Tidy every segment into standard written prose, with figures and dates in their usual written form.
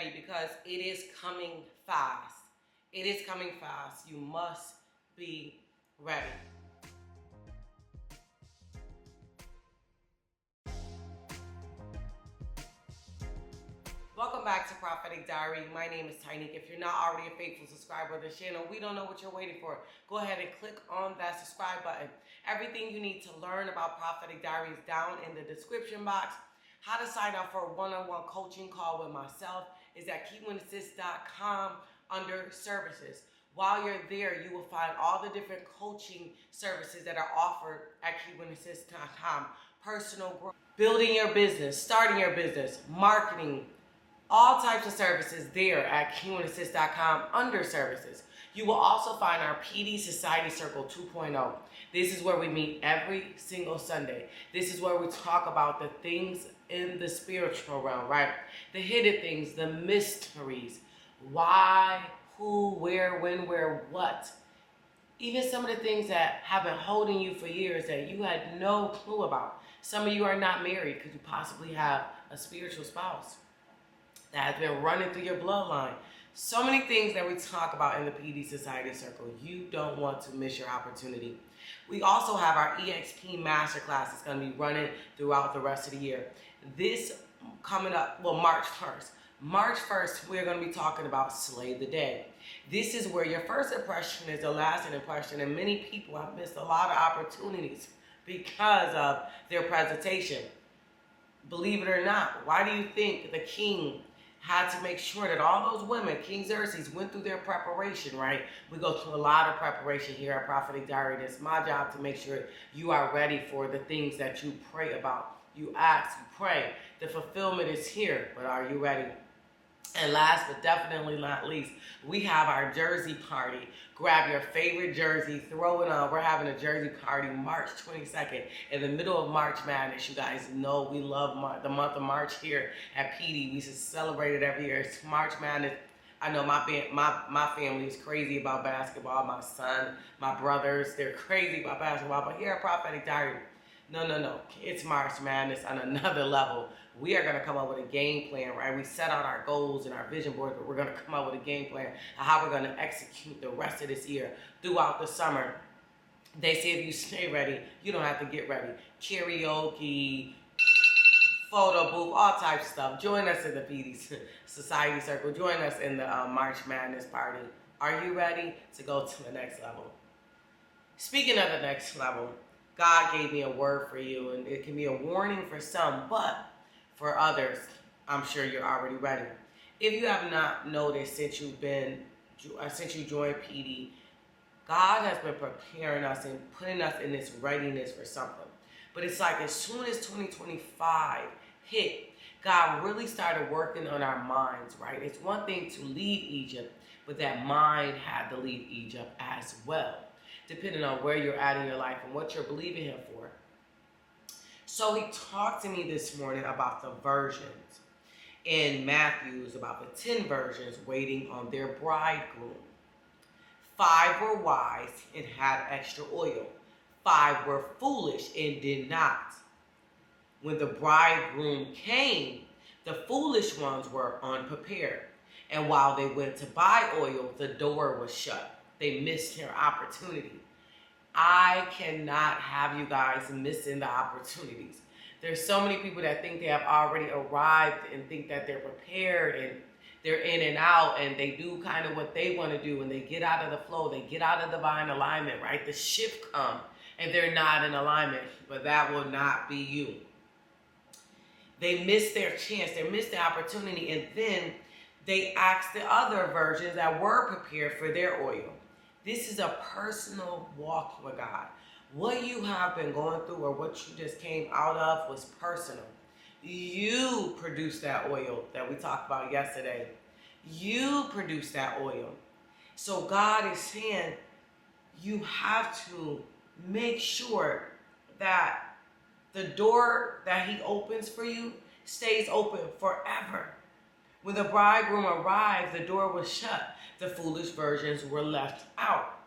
ready because it is coming fast. It is coming fast. You must be ready. Welcome back to Prophetic Diary. My name is Tynique. If you're not already a faithful subscriber to the channel, we don't know what you're waiting for. Go ahead and click on that subscribe button. Everything you need to learn about Prophetic Diary is down in the description box. How to sign up for a one-on-one coaching call with myself is at keywinassist.com under services. While you're there, you will find all the different coaching services that are offered at keywinassist.com. Personal growth, building your business, starting your business, marketing, all types of services there at keywinassist.com under services. You will also find our PD Society Circle 2.0. This is where we meet every single Sunday. This is where we talk about the things in the spiritual realm, right? The hidden things, the mysteries. Why, who, where, when, where, what. Even some of the things that have been holding you for years that you had no clue about. Some of you are not married because you possibly have a spiritual spouse that has been running through your bloodline. So many things that we talk about in the PD Society Circle. You don't want to miss your opportunity. We also have our EXP Masterclass. It's going to be running throughout the rest of the year. This coming up, well, March 1st. March 1st, we're going to be talking about Slay the Day. This is where your first impression is the lasting impression, and many people have missed a lot of opportunities because of their presentation. Believe it or not, why do you think the king had to make sure that all those women, King Xerxes, went through their preparation, right? We go through a lot of preparation here at Prophetic Diary. It's my job to make sure you are ready for the things that you pray about. You ask, you pray. The fulfillment is here, but are you ready? And last but definitely not least, we have our jersey party. Grab your favorite jersey, throw it on. We're having a jersey party March 22nd in the middle of March Madness. You guys know we love the month of March here at PD. We just celebrate it every year. It's March Madness. I know my family is crazy about basketball. My son, my brothers, they're crazy about basketball. But here at Prophetic Diary, no. It's March Madness on another level. We are going to come up with a game plan, right? We set out our goals and our vision board, but we're going to come up with a game plan of how we're going to execute the rest of this year throughout the summer. They say if you stay ready, you don't have to get ready. Karaoke, photo booth, all types of stuff. Join us in the PD Society Circle. Join us in the March Madness party. Are you ready to go to the next level? Speaking of the next level, God gave me a word for you, and it can be a warning for some, but for others, I'm sure you're already ready. If you have not noticed since you joined PD, God has been preparing us and putting us in this readiness for something. But it's like as soon as 2025 hit, God really started working on our minds, right? It's one thing to leave Egypt, but that mind had to leave Egypt as well, depending on where you're at in your life and what you're believing Him for. So He talked to me this morning about the virgins in Matthew's, about the 10 virgins waiting on their bridegroom. 5 were wise and had extra oil. 5 were foolish and did not. When the bridegroom came, the foolish ones were unprepared. And while they went to buy oil, the door was shut. They missed their opportunity. I cannot have you guys missing the opportunities. There's so many people that think they have already arrived and think that they're prepared and they're in and out and they do kind of what they want to do and they get out of the flow, they get out of divine alignment, right? The shift comes and they're not in alignment, but that will not be you. They miss their chance, they miss the opportunity, and then they ask the other virgins that were prepared for their oil. This is a personal walk with God. What you have been going through or what you just came out of was personal. You produced that oil that we talked about yesterday. You produced that oil. So God is saying you have to make sure that the door that He opens for you stays open forever. When the bridegroom arrived, the door was shut. The foolish virgins were left out.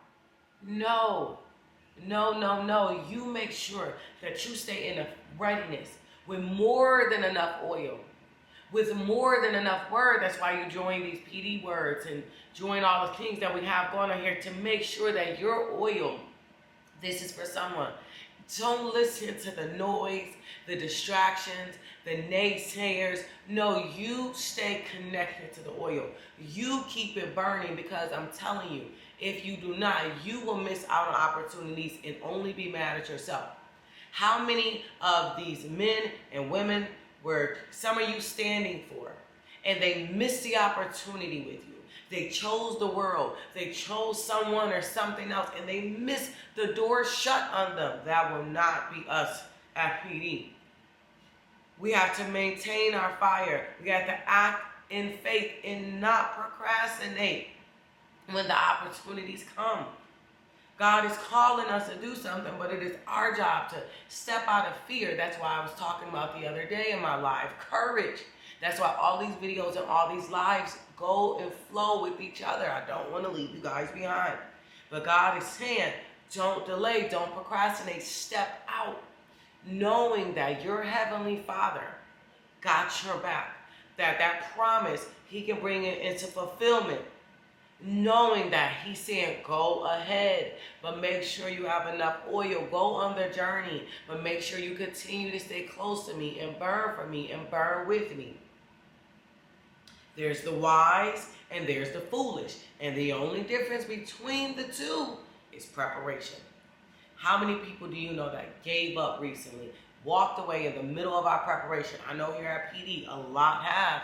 No. You make sure that you stay in a readiness with more than enough oil, with more than enough word. That's why you join these PD words and join all the things that we have going on here to make sure that your oil, this is for someone. Don't listen to the noise, the distractions, the naysayers. No, you stay connected to the oil. You keep it burning, because I'm telling you, if you do not, you will miss out on opportunities and only be mad at yourself. How many of these men and women were some of you standing for, and they missed the opportunity with you? They chose the world. They chose someone or something else, and they missed the door shut on them. That will not be us at PD. We have to maintain our fire. We have to act in faith and not procrastinate when the opportunities come. God is calling us to do something, but it is our job to step out of fear. That's why I was talking about the other day in my live, courage. That's why all these videos and all these lives go and flow with each other. I don't want to leave you guys behind. But God is saying, don't delay, don't procrastinate, step out, knowing that your Heavenly Father got your back, that promise, He can bring it into fulfillment. Knowing that He's saying, go ahead, but make sure you have enough oil. Go on the journey, but make sure you continue to stay close to me and burn for me and burn with me. There's the wise and there's the foolish. And the only difference between the two is preparation. How many people do you know that gave up recently, walked away in the middle of our preparation? I know here at PD, a lot have.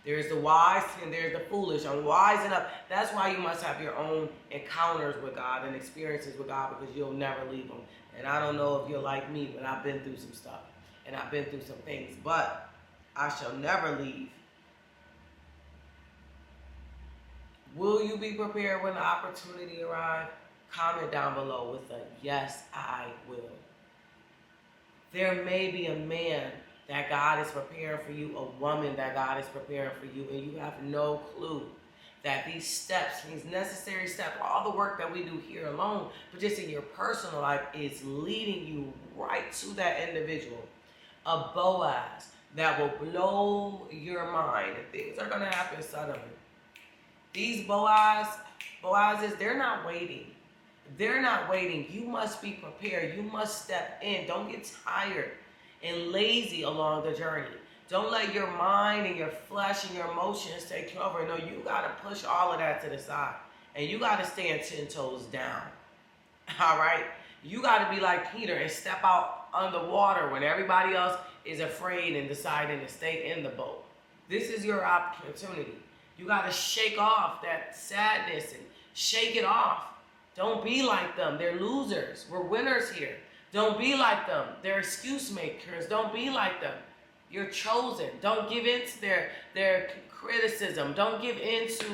There's the wise and there's the foolish. I'm wise enough. That's why you must have your own encounters with God and experiences with God, because you'll never leave Him. And I don't know if you're like me, but I've been through some stuff. And I've been through some things. But I shall never leave. Will you be prepared when the opportunity arrives? Comment down below with a yes, I will. There may be a man that God is preparing for you, a woman that God is preparing for you, and you have no clue that these steps, these necessary steps, all the work that we do here alone, but just in your personal life, is leading you right to that individual, a Boaz that will blow your mind, and things are going to happen suddenly. These Boazes, they're not waiting. They're not waiting. You must be prepared. You must step in. Don't get tired and lazy along the journey. Don't let your mind and your flesh and your emotions take over. No, you got to push all of that to the side. And you got to stand 10 toes down. All right? You got to be like Peter and step out on the water when everybody else is afraid and deciding to stay in the boat. This is your opportunity. You got to shake off that sadness and shake it off. Don't be like them. They're losers. We're winners here. Don't be like them. They're excuse makers. Don't be like them. You're chosen. Don't give in to their criticism. Don't give in to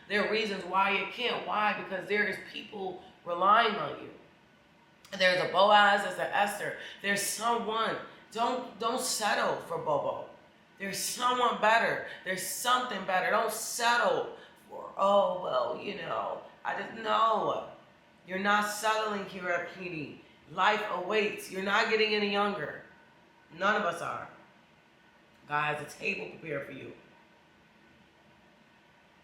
their reasons why you can't. Why? Because there is people relying on you. There's a Boaz, there's an Esther. There's someone. Don't settle for Bobo. There's someone better. There's something better. Don't settle for, oh, well, you know, I didn't know. You're not settling here at PD. Life awaits. You're not getting any younger. None of us are. God has a table prepared for you.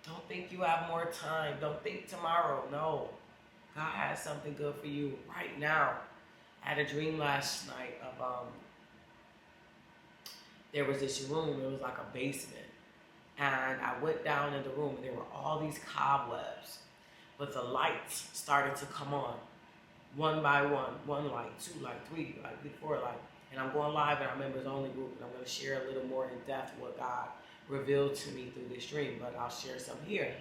Don't think you have more time. Don't think tomorrow. No. God has something good for you right now. I had a dream last night of there was this room. It was like a basement. And I went down in the room and there were all these cobwebs. But the lights started to come on. One by one. One light, two light, three light, four light. And I'm going live in our members only group. And I'm going to share a little more in depth what God revealed to me through this dream. But I'll share some here.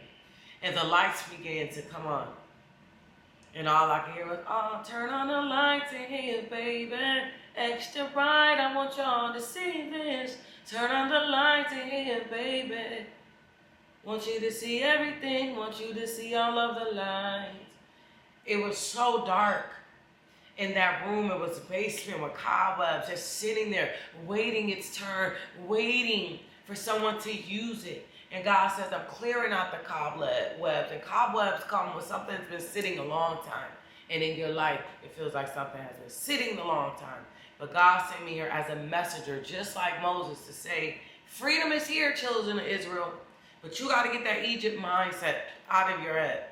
And the lights began to come on. And all I could hear was, oh, turn on the lights in here, baby. Extra bright, I want y'all to see this. Turn on the lights in here, baby. Want you to see everything. Want you to see all of the lights. It was so dark in that room. It was a basement with cobwebs, just sitting there, waiting its turn, waiting for someone to use it. And God says, I'm clearing out the cobwebs. And cobwebs come when something's been sitting a long time. And in your life, it feels like something has been sitting a long time. But God sent me here as a messenger, just like Moses, to say, Freedom is here, children of Israel. But you got to get that Egypt mindset out of your head.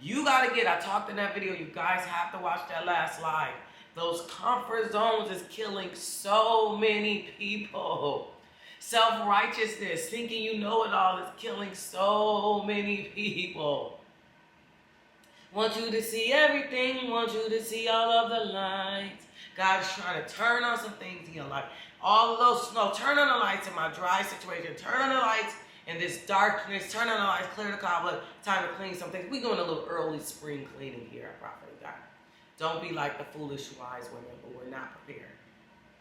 You got to get, I talked in that video, you guys have to watch that last live. Those comfort zones is killing so many people. Self-righteousness, thinking you know it all, is killing so many people. Want you to see everything, want you to see all of the lights. God is trying to turn on some things in your life. All of those, no, turn on the lights in my dry situation. Turn on the lights in this darkness. Turn on the lights, clear the cobweb. Time to clean some things. We're doing a little early spring cleaning here at Prophetic Diary. Don't be like the foolish wise women who were not prepared.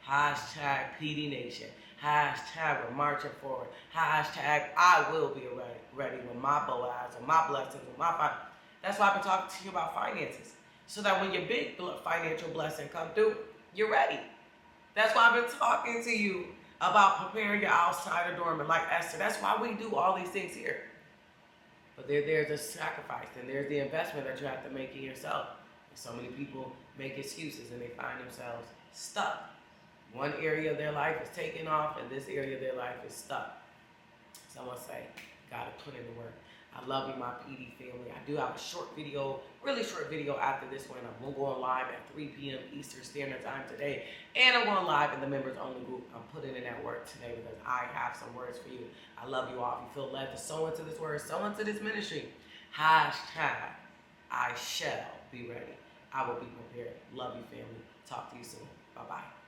Hashtag PD Nation. Hashtag we're marching forward. Hashtag I will be ready when my Boaz and my blessings and my That's why I've been talking to you about finances. So that when your big financial blessing come through, you're ready. That's why I've been talking to you about preparing your outsider dormant like Esther. That's why we do all these things here. But there's a sacrifice and there's the investment that you have to make in yourself. And so many people make excuses and they find themselves stuck. One area of their life is taking off and this area of their life is stuck. Someone say, gotta put in the work. I love you, my PD family. I do have a short video, really short video after this one. I'm going live at 3 p.m. Eastern Standard Time today. And I'm going live in the members only group. I'm putting in that work today because I have some words for you. I love you all. If you feel led to sow into this word, sow into this ministry. Hashtag I shall be ready. I will be prepared. Love you, family. Talk to you soon. Bye-bye.